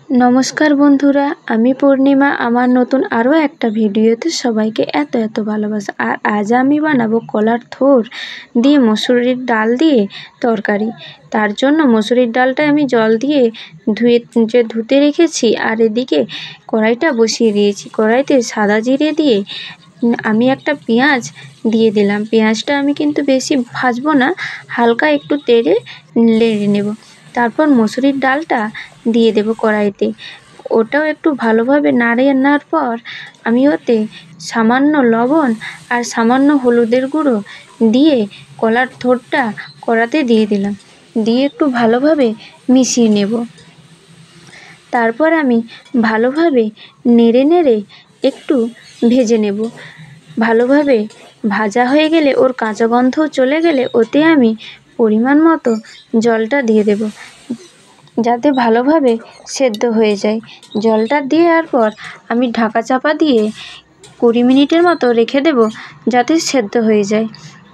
নমস্কার বন্ধুরা, আমি পূর্ণিমা। আমার নতুন আরও একটা ভিডিওতে সবাইকে এত ভালোবাসা। আর আজ আমি বানাবো কলার থোড় দিয়ে মসুরির ডাল দিয়ে তরকারি। তার জন্য মসুরির ডালটা আমি জল দিয়ে ধুতে রেখেছি, আর এদিকে কড়াইটা বসিয়ে দিয়েছি। কড়াইতে সাদা জিরে দিয়ে আমি একটা পেঁয়াজ দিয়ে দিলাম। পেঁয়াজটা আমি কিন্তু বেশি ভাজবো না, হালকা একটু তেলে নেড়ে নেব। তারপর মসুরির ডালটা দিয়ে দেব কড়াইতে। ওটাও একটু ভালোভাবে নাড়িয়ে নেওয়ার পর আমি ওতে সামান্য লবণ আর সামান্য হলুদের গুঁড়ো দিয়ে কলার থোড়টা কড়াতে দিয়ে দিলাম, দিয়ে একটু ভালোভাবে মিশিয়ে নেব। তারপর আমি ভালোভাবে নেড়ে একটু ভেজে নেব। ভালোভাবে ভাজা হয়ে গেলে, ওর কাঁচা গন্ধও চলে গেলে, ওতে আমি পরিমাণ মতো জলটা দিয়ে দেব, যাতে ভালোভাবে সেদ্ধ হয়ে যায়। জলটা দেওয়ার পর আমি ঢাকা চাপা দিয়ে 20 মিনিটের মতো রেখে দেব, যাতে সেদ্ধ হয়ে যায়।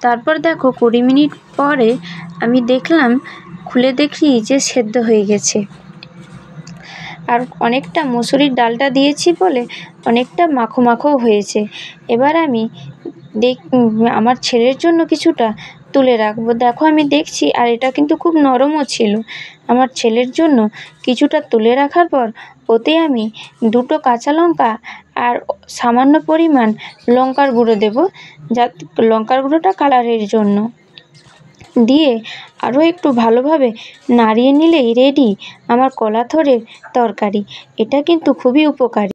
তারপর দেখো 20 মিনিট পরে আমি দেখলাম, খুলে দেখি যে সেদ্ধ হয়ে গেছে। আর অনেকটা মসুরির ডালটা দিয়েছি বলে অনেকটা মাখো মাখোও হয়েছে। এবার আমি আমার ছেলের জন্য কিছুটা তুলে রাখবো। দেখো আমি দেখছি, আর এটা কিন্তু খুব নরমও ছিল। আমার ছেলের জন্য কিছুটা তুলে রাখার পর ওতে আমি 2টো কাঁচা লঙ্কা আর সামান্য পরিমাণ লঙ্কার গুঁড়ো দেবো, যাতে লঙ্কার গুঁড়োটা কালারের জন্য দিয়ে আরও একটু ভালোভাবে নাড়িয়ে নিলেই রেডি আমার কলা থোড়ের তরকারি। এটা কিন্তু খুবই উপকারী।